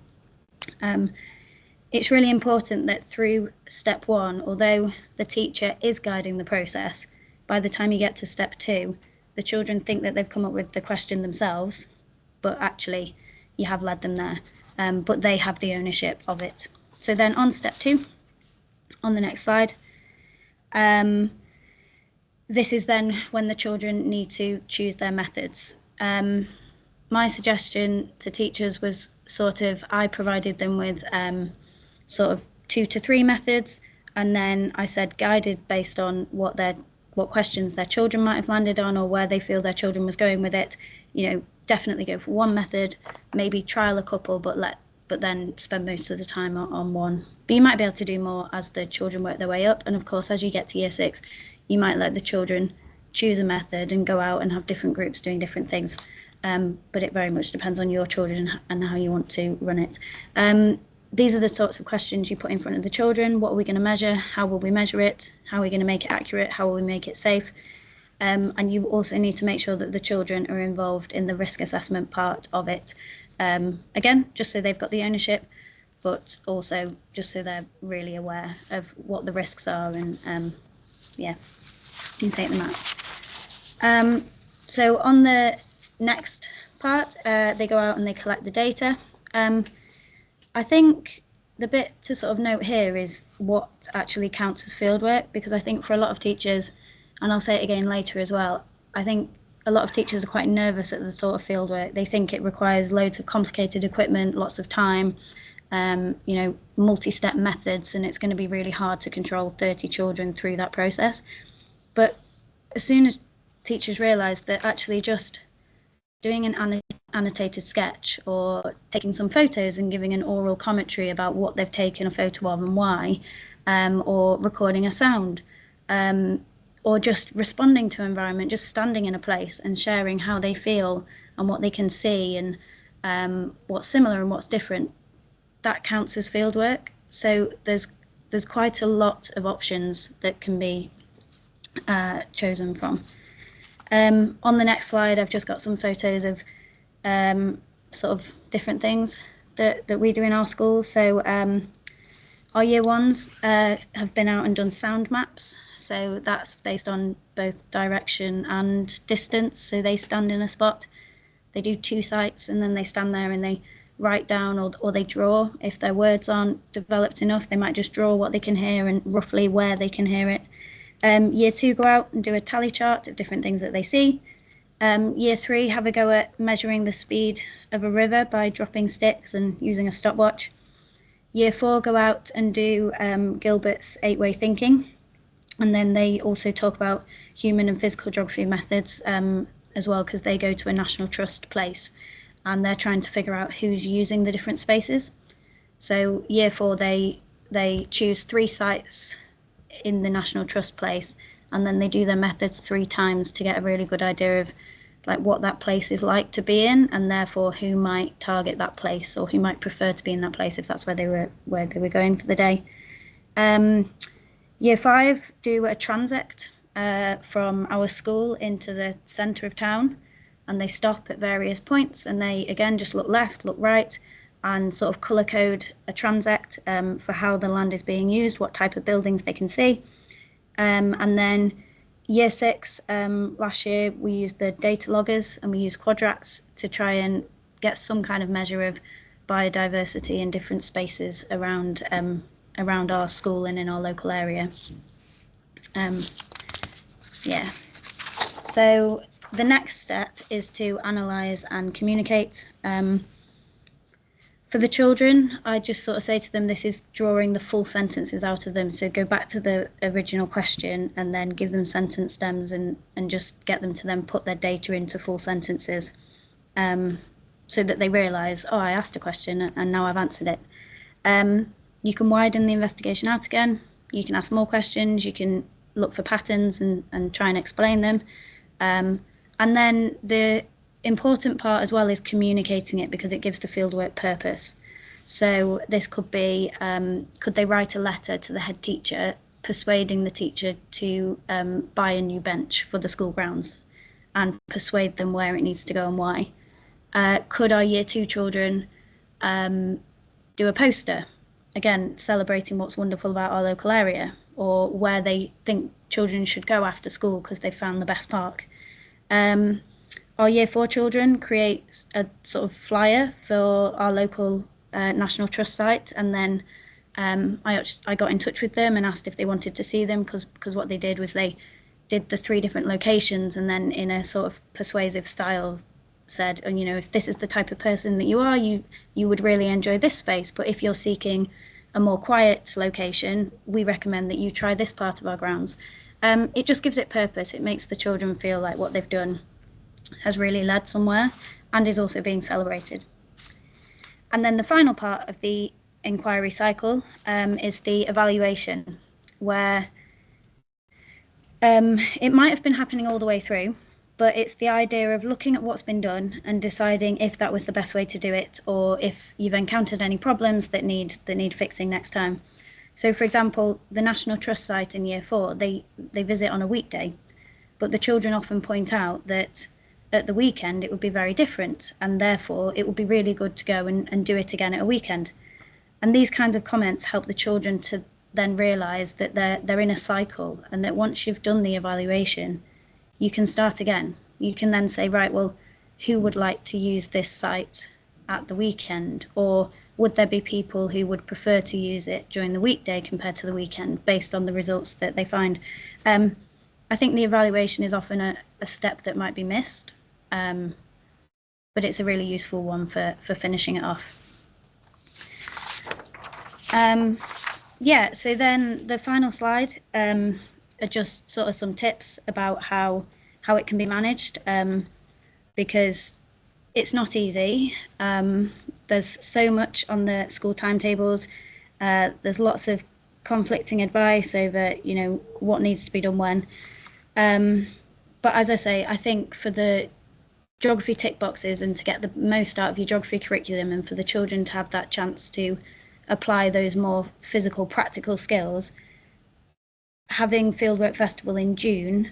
It's really important that through step 1, although the teacher is guiding the process, by the time you get to step 2, the children think that they've come up with the question themselves, but actually you have led them there, but they have the ownership of it. So then on step 2, on the next slide, this is then when the children need to choose their methods. My suggestion to teachers was sort of, I provided them with sort of 2 to 3 methods, and then I said guided based on what questions their children might have landed on or where they feel their children was going with it. You know, definitely go for one method, maybe trial a couple, but then spend most of the time on one. But you might be able to do more as the children work their way up, and of course as you get to year 6, you might let the children choose a method and go out and have different groups doing different things. But it very much depends on your children and how you want to run it. These are the sorts of questions you put in front of the children. What are we going to measure? How will we measure it? How are we going to make it accurate? How will we make it safe? And you also need to make sure that the children are involved in the risk assessment part of it. Again, just so they've got the ownership, but also just so they're really aware of what the risks are and yeah, you can take them out. So on the next part, they go out and they collect the data. I think the bit to sort of note here is what actually counts as fieldwork, because I think for a lot of teachers, and I'll say it again later as well, I think a lot of teachers are quite nervous at the thought of fieldwork. They think it requires loads of complicated equipment, lots of time, you know, multi-step methods, and it's going to be really hard to control 30 children through that process. But as soon as teachers realise that actually just doing an annotated sketch or taking some photos and giving an oral commentary about what they've taken a photo of and why, or recording a sound, or just responding to environment, just standing in a place and sharing how they feel and what they can see and what's similar and what's different, that counts as fieldwork. So there's quite a lot of options that can be chosen from. On the next slide, I've just got some photos of sort of different things that we do in our school. So our year ones have been out and done sound maps. So that's based on both direction and distance. So they stand in a spot, they do 2 sites, and then they stand there and they write down or they draw. If their words aren't developed enough, they might just draw what they can hear and roughly where they can hear it. Year 2 go out and do a tally chart of different things that they see. Year 3 have a go at measuring the speed of a river by dropping sticks and using a stopwatch. Year 4 go out and do Gilbert's 8-way thinking, and then they also talk about human and physical geography methods as well, because they go to a National Trust place and they're trying to figure out who's using the different spaces. So year 4 they choose 3 sites in the National Trust place, and then they do their methods 3 times to get a really good idea of like what that place is like to be in, and therefore who might target that place or who might prefer to be in that place if that's where they were going for the day. Year 5 do a transect from our school into the centre of town, and they stop at various points and they again just look left, look right, and sort of colour code a transect for how the land is being used, what type of buildings they can see. And then year 6, last year we used the data loggers and we used quadrats to try and get some kind of measure of biodiversity in different spaces around our school and in our local area. Yeah. So the next step is to analyse and communicate. For the children, I just sort of say to them, this is drawing the full sentences out of them. So go back to the original question and then give them sentence stems and just get them to then put their data into full sentences, so that they realise, oh, I asked a question and now I've answered it. You can widen the investigation out again. You can ask more questions. You can look for patterns and try and explain them. And then the important part as well is communicating it, because it gives the fieldwork purpose. So this could be, could they write a letter to the head teacher persuading the teacher to buy a new bench for the school grounds and persuade them where it needs to go and why? Could our year 2 children do a poster, again celebrating what's wonderful about our local area, or where they think children should go after school because they found the best park? Our year 4 children create a sort of flyer for our local National Trust site, and then I got in touch with them and asked if they wanted to see them, because what they did was they did the 3 different locations and then in a sort of persuasive style said, and you know, if this is the type of person that you are, you would really enjoy this space, but if you're seeking a more quiet location, we recommend that you try this part of our grounds. It just gives it purpose. It makes the children feel like what they've done has really led somewhere and is also being celebrated. And then the final part of the inquiry cycle is the evaluation, where it might have been happening all the way through, but it's the idea of looking at what's been done and deciding if that was the best way to do it, or if you've encountered any problems that need fixing next time. So for example, the National Trust site in year 4, they visit on a weekday, but the children often point out that at the weekend it would be very different, and therefore it would be really good to go and do it again at a weekend. And these kinds of comments help the children to then realise that they're in a cycle, and that once you've done the evaluation, you can start again. You can then say, right, well, who would like to use this site at the weekend? Or would there be people who would prefer to use it during the weekday compared to the weekend, based on the results that they find? And I think the evaluation is often a step that might be missed, but it's a really useful one for finishing it off. Yeah, so then the final slide are just sort of some tips about how it can be managed, because it's not easy. There's so much on the school timetables. There's lots of conflicting advice over, you know, what needs to be done when. But as I say, I think for the geography tick boxes and to get the most out of your geography curriculum, and for the children to have that chance to apply those more physical, practical skills, having Fieldwork Festival in June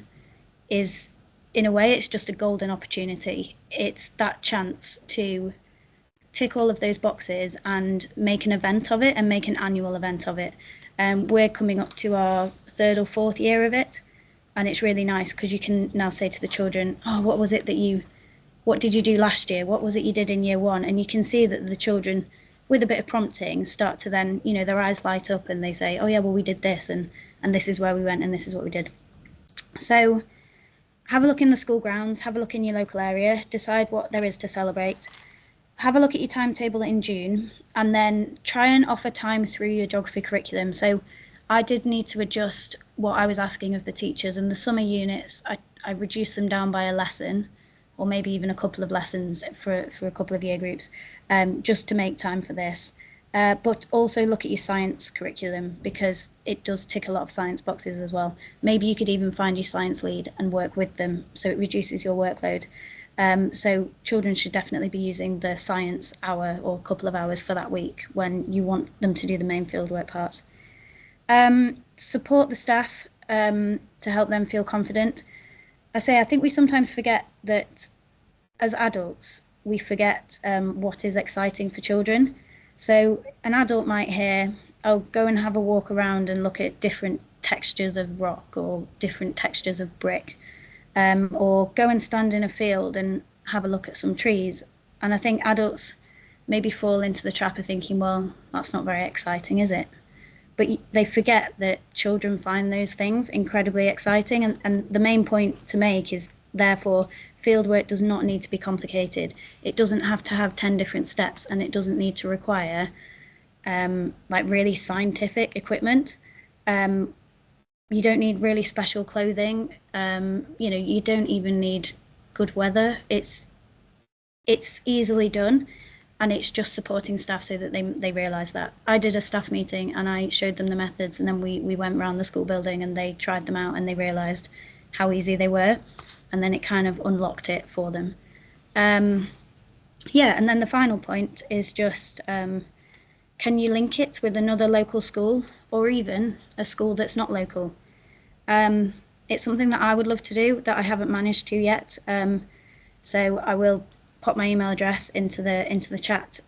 is, in a way, it's just a golden opportunity. It's that chance to tick all of those boxes and make an event of it, and make an annual event of it. We're coming up to our 3rd or 4th year of it, and it's really nice because you can now say to the children, oh, what did you do last year? What was it you did in year 1? And you can see that the children, with a bit of prompting, start to then, you know, their eyes light up and they say, oh yeah, well, we did this, and this is where we went, and this is what we did. So have a look in the school grounds, have a look in your local area, decide what there is to celebrate. Have a look at your timetable in June, and then try and offer time through your geography curriculum. So I did need to adjust what I was asking of the teachers, and the summer units, I reduced them down by a lesson, or maybe even a couple of lessons for a couple of year groups, just to make time for this. But also look at your science curriculum, because it does tick a lot of science boxes as well. Maybe you could even find your science lead and work with them, so it reduces your workload. So children should definitely be using the science hour or couple of hours for that week when you want them to do the main fieldwork parts. Support the staff to help them feel confident. I think we sometimes forget that as adults, we forget what is exciting for children. So an adult might hear, oh, go and have a walk around and look at different textures of rock or different textures of brick. Or go and stand in a field and have a look at some trees. And I think adults maybe fall into the trap of thinking, well, that's not very exciting, is it? But they forget that children find those things incredibly exciting. And the main point to make is, therefore, fieldwork does not need to be complicated. It doesn't have to have 10 different steps, and it doesn't need to require like really scientific equipment. You don't need really special clothing. You know, you don't even need good weather. It's easily done, and it's just supporting staff so that they realise that. I did a staff meeting and I showed them the methods, and then we went around the school building and they tried them out and they realised how easy they were, and then it kind of unlocked it for them. Yeah, and then the final point is just, can you link it with another local school, or even a school that's not local? It's something that I would love to do that I haven't managed to yet. So I will pop my email address into the chat,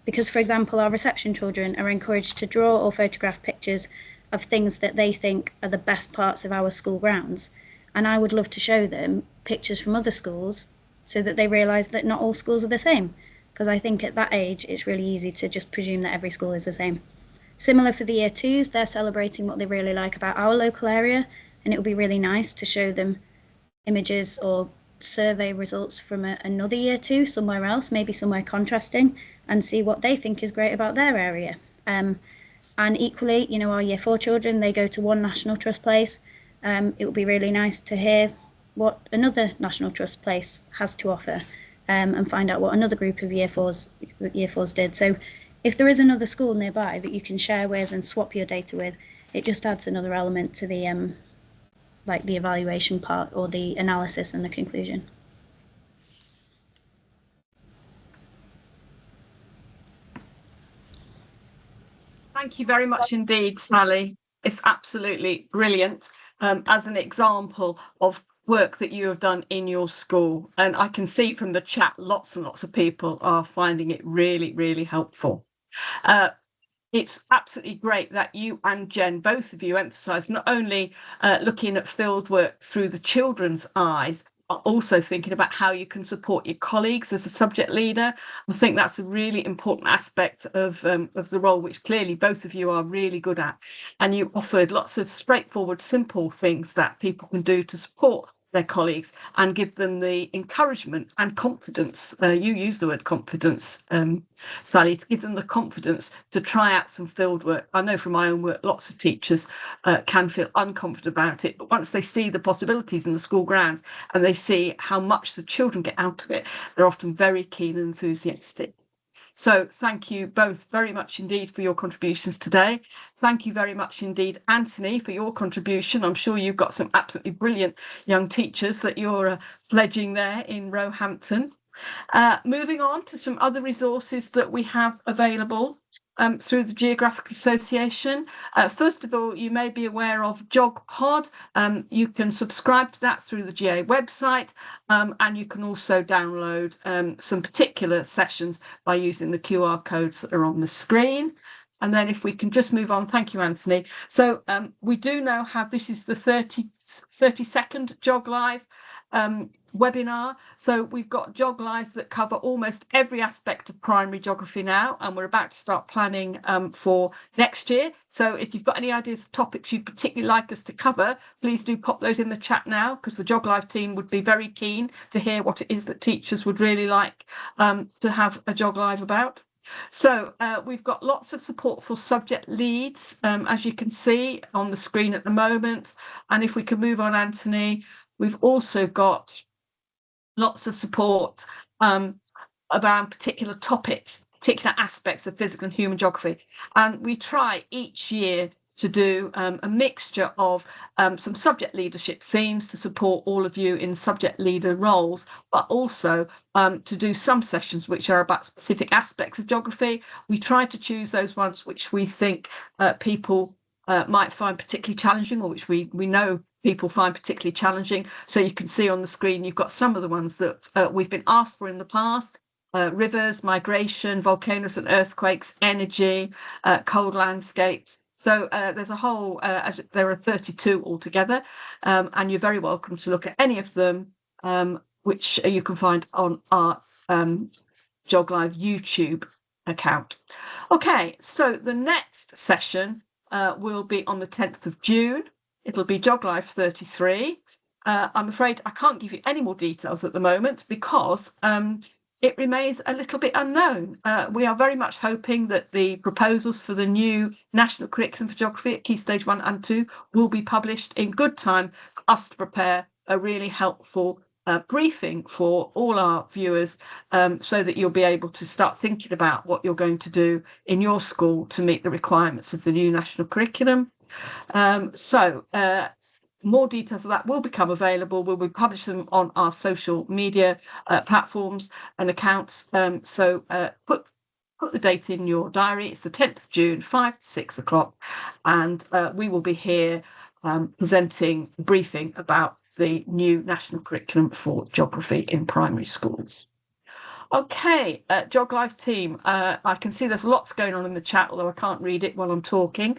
because, for example, our reception children are encouraged to draw or photograph pictures of things that they think are the best parts of our school grounds. And I would love to show them pictures from other schools so that they realise that not all schools are the same. Because I think at that age, it's really easy to just presume that every school is the same. Similar for the year 2s, they're celebrating what they really like about our local area, and it would be really nice to show them images or survey results from another year 2 somewhere else, maybe somewhere contrasting, and see what they think is great about their area. And equally, you know, our year 4 children, they go to one National Trust place. It would be really nice to hear what another National Trust place has to offer, and find out what another group of year 4s did. So if there is another school nearby that you can share with and swap your data with, it just adds another element to the like the evaluation part, or the analysis and the conclusion. Thank you very much indeed, Sally. It's absolutely brilliant as an example of work that you have done in your school. And I can see from the chat, lots and lots of people are finding it really, really helpful. It's absolutely great that you and Jen, both of you, emphasise not only looking at fieldwork through the children's eyes, are also thinking about how you can support your colleagues as a subject leader. I think that's a really important aspect of the role, which clearly both of you are really good at. And you offered lots of straightforward, simple things that people can do to support their colleagues and give them the encouragement and confidence. You use the word confidence, Sally, to give them the confidence to try out some field work. I know from my own work, lots of teachers can feel unconfident about it, but once they see the possibilities in the school grounds and they see how much the children get out of it, they're often very keen and enthusiastic. So thank you both very much indeed for your contributions today. Thank you very much indeed, Anthony, for your contribution. I'm sure you've got some absolutely brilliant young teachers that you're fledging there in Roehampton. Moving on to some other resources that we have available through the Geographical Association. First of all, you may be aware of GeogPod. You can subscribe to that through the GA website, and you can also download some particular sessions by using the QR codes that are on the screen. And then if we can just move on, thank you, Anthony. So we do now have, this is the 32nd GeogLive webinar. So we've got GeogLives that cover almost every aspect of primary geography now, and we're about to start planning for next year. So if you've got any ideas of topics you'd particularly like us to cover, please do pop those in the chat now, because the GeogLive team would be very keen to hear what it is that teachers would really like to have a GeogLive about. So we've got lots of support for subject leads, as you can see on the screen at the moment. And if we can move on, Anthony, we've also got lots of support around particular topics, particular aspects of physical and human geography. And we try each year to do a mixture of some subject leadership themes to support all of you in subject leader roles, but also to do some sessions which are about specific aspects of geography. We try to choose those ones which we think people might find particularly challenging, or which we know people find particularly challenging. So you can see on the screen, you've got some of the ones that we've been asked for in the past: rivers, migration, volcanoes and earthquakes, energy, cold landscapes. So there's a whole, there are 32 altogether, and you're very welcome to look at any of them, which you can find on our GeogLive YouTube account. Okay, so the next session will be on the 10th of June. It'll be GeogLive 33. I'm afraid I can't give you any more details at the moment because it remains a little bit unknown. We are very much hoping that the proposals for the new National Curriculum for Geography at Key Stage 1 and 2 will be published in good time for us to prepare a really helpful briefing for all our viewers, so that you'll be able to start thinking about what you're going to do in your school to meet the requirements of the new national curriculum. More details of that will become available. We'll be publishing them on our social media platforms and accounts. Put the date in your diary. It's the 10th of June, 5 to 6 o'clock, and we will be here presenting a briefing about the new national curriculum for geography in primary schools. Okay, GeogLive team, I can see there's lots going on in the chat, although I can't read it while I'm talking.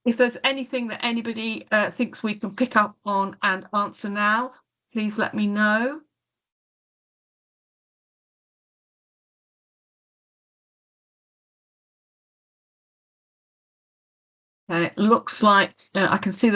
If there's anything that anybody thinks we can pick up on and answer now, please let me know. It looks like I can see